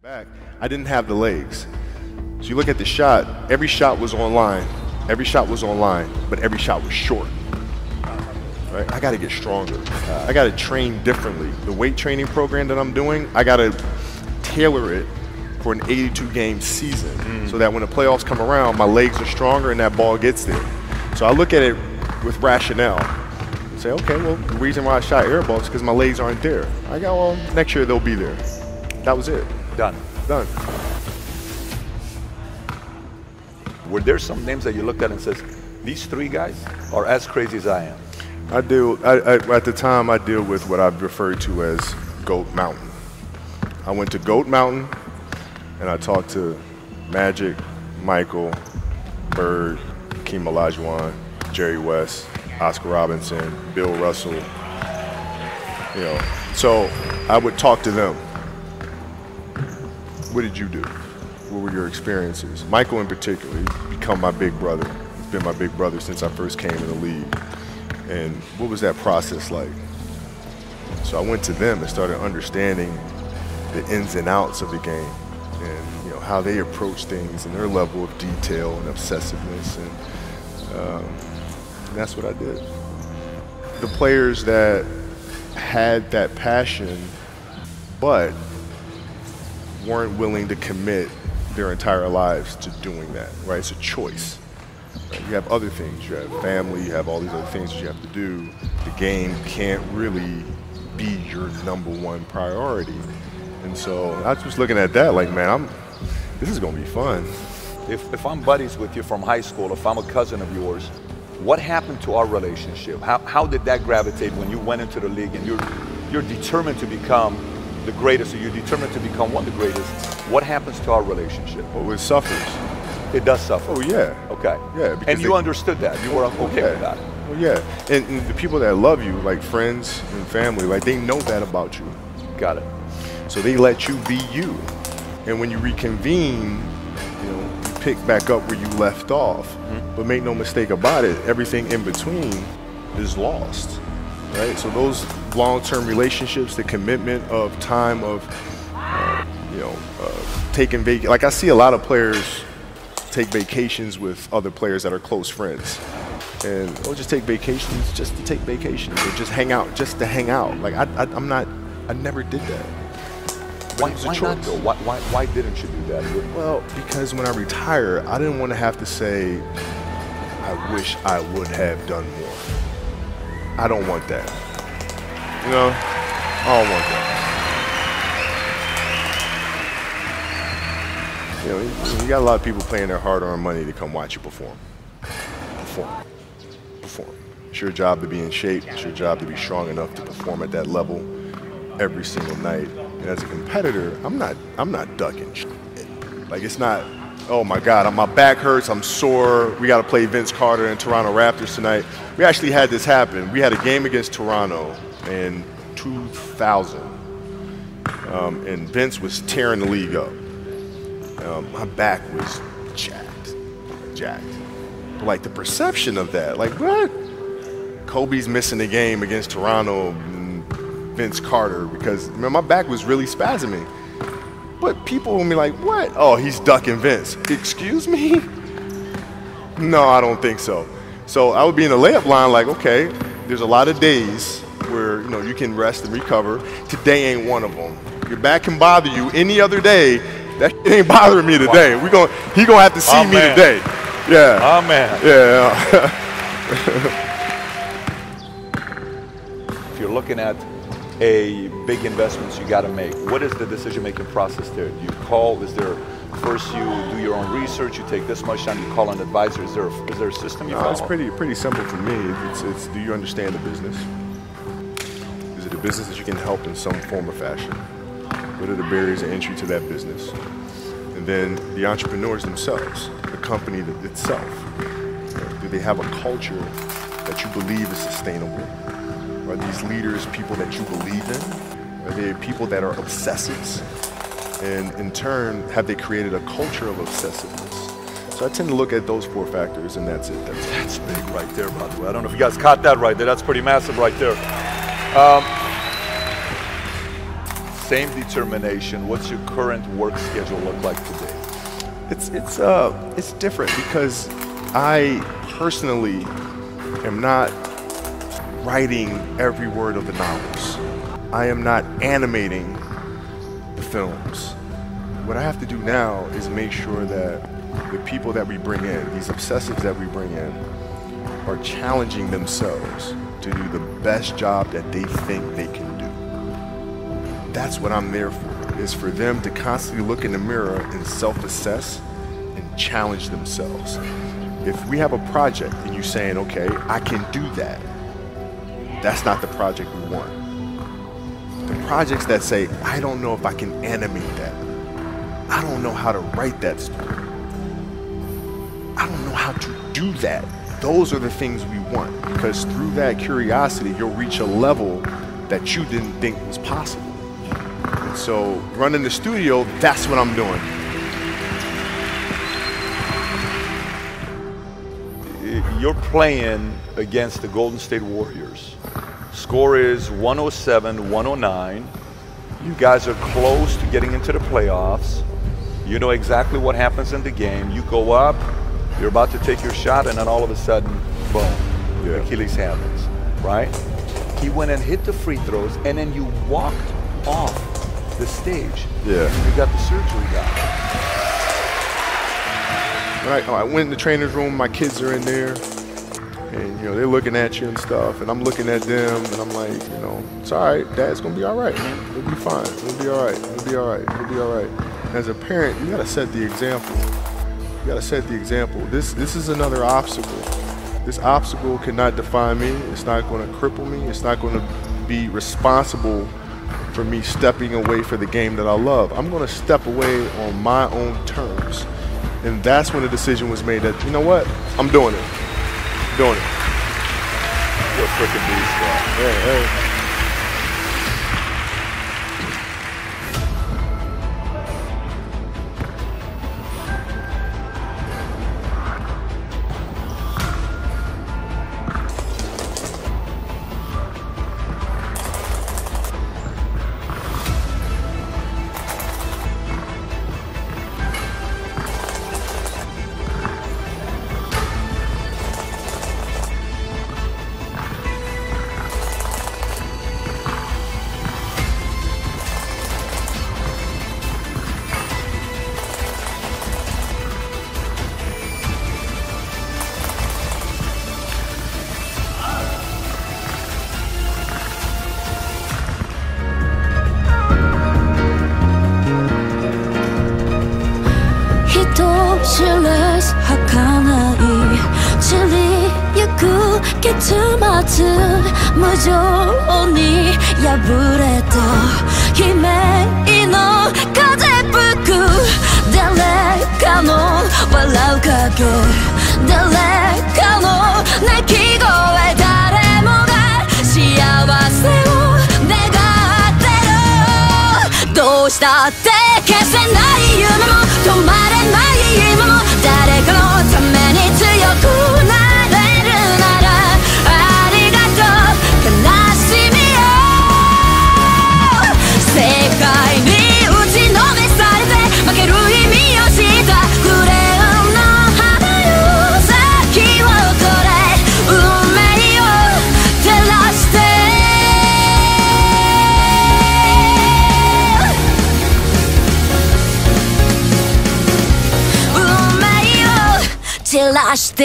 Back, I didn't have the legs. So you look at the shot, every shot was online. Every shot was online, but every shot was short. Right? I gotta get stronger. I gotta train differently. The weight training program that I'm doing, I gotta tailor it for an 82-game season so that when the playoffs come around, my legs are stronger and that ball gets there. So I look at it with rationale. Say, okay, well, the reason why I shot air balls is because my legs aren't there. I go, well, next year they'll be there. That was it. Done. Done. Were there some names that you looked at and says, these three guys are as crazy as I am? At the time, I deal with what I've referred to as Goat Mountain. I went to Goat Mountain and I talked to Magic, Michael, Bird, Hakeem Olajuwon, Jerry West, Oscar Robinson, Bill Russell. You know, so I would talk to them. What did you do? What were your experiences? Michael in particular, he's become my big brother. He's been my big brother since I first came in the league. And what was that process like? So I went to them and started understanding the ins and outs of the game and how they approach things and their level of detail and obsessiveness. And that's what I did. The players that had that passion but weren't willing to commit their entire lives to doing that, right? It's a choice. Right? You have other things, you have family, you have all these other things that you have to do. The game can't really be your #1 priority. And so I was just looking at that like, man, this is gonna be fun. If I'm buddies with you from high school, if I'm a cousin of yours, what happened to our relationship? How did that gravitate when you went into the league and you're determined to become the greatest, or you're determined to become one of the greatest? What happens to our relationship? Oh, it suffers. It does suffer. Oh, yeah. Okay. Yeah. And you understood that. You were okay with that. Well, yeah. And the people that love you, like friends and family, like they know that about you. Got it. So they let you be you. And when you reconvene, you pick back up where you left off. But make no mistake about it, everything in between is lost. Right? So those long-term relationships, the commitment of time of, taking vacation. Like I see a lot of players take vacations with other players that are close friends. And they'll just take vacations just to take vacations or just hang out, just to hang out. Like I never did that. Why not though? Why didn't you do that? Well, because when I retire, I didn't want to have to say, I wish I would have done more. I don't want that. I don't want that. You got a lot of people paying their hard-earned money to come watch you perform. Perform. It's your job to be in shape. It's your job to be strong enough to perform at that level every single night. And as a competitor, I'm not ducking shit. Like it's not, oh my God, my back hurts, I'm sore, we got to play Vince Carter and Toronto Raptors tonight. We actually had this happen. We had a game against Toronto in 2000, and Vince was tearing the league up. My back was jacked. But like the perception of that, like what? Kobe's missing the game against Toronto and Vince Carter because my back was really spasming. But people will be like, what? Oh, he's ducking Vince. Excuse me? No, I don't think so. So I would be in the layup line like, okay, there's a lot of days where you can rest and recover. Today ain't one of them. Your back can bother you any other day. That shit ain't bothering me today. Wow. He gonna have to see me today. Yeah. Oh man. Yeah. If you're looking at a big investments you got to make, what is the decision-making process there? Do you call? Is there first you do your own research? You take this much time. You call an advisor. Is there a system you follow? It's pretty simple for me. It's do you understand the business? Is it a business that you can help in some form or fashion? What are the barriers of entry to that business? And then the entrepreneurs themselves, the company itself. Do they have a culture that you believe is sustainable? Are these leaders people that you believe in? Are they people that are obsessives? And in turn, have they created a culture of obsessiveness? So I tend to look at those 4 factors, and that's it. That's big right there, by the way. I don't know if you guys caught that right there. That's pretty massive right there. same determination. What's your current work schedule look like today? It's different because I personally am not writing every word of the novels. I am not animating the films. What I have to do now is make sure that the people that we bring in, these obsessives that we bring in, are challenging themselves to do the best job that they think they can do. That's what I'm there for, is for them to constantly look in the mirror and self-assess and challenge themselves. If we have a project and you're saying, okay, I can do that, that's not the project we want. The projects that say, I don't know if I can animate that. I don't know how to write that story. I don't know how to do that. Those are the things we want, because through that curiosity, you'll reach a level that you didn't think was possible. And so running the studio, that's what I'm doing. You're playing against the Golden State Warriors. Score is 107-109. You guys are close to getting into the playoffs. You know exactly what happens in the game. You go up, you're about to take your shot, and then all of a sudden, boom, Achilles happens, right? He went and hit the free throws, and then you walked off the stage. Yeah. You got the surgery done. I went in the trainer's room, my kids are in there, and they're looking at you and stuff, and I'm looking at them, and I'm like, it's all right, Dad's gonna be all right, man. It'll be fine. It'll be all right. It'll be all right. It'll be all right. As a parent, you gotta set the example. You gotta set the example. This is another obstacle. This obstacle cannot define me. It's not gonna cripple me. It's not gonna be responsible for me stepping away for the game that I love. I'm gonna step away on my own terms. And that's when the decision was made that, you know what, I'm doing it. I'm doing it. You're a freaking beast, bro. Yeah. Shillers儚い散りゆく結末無情に破れた悲鳴の風吹く誰かの笑う影誰かの泣き声誰もが幸せを願ってるどうしたって消せない夢も止まれない今も誰かのために強くなれるならありがとう悲しみを世界に打ちのめされて負ける意味を知ったフレアの花よ先を取れ運命を照らして照らして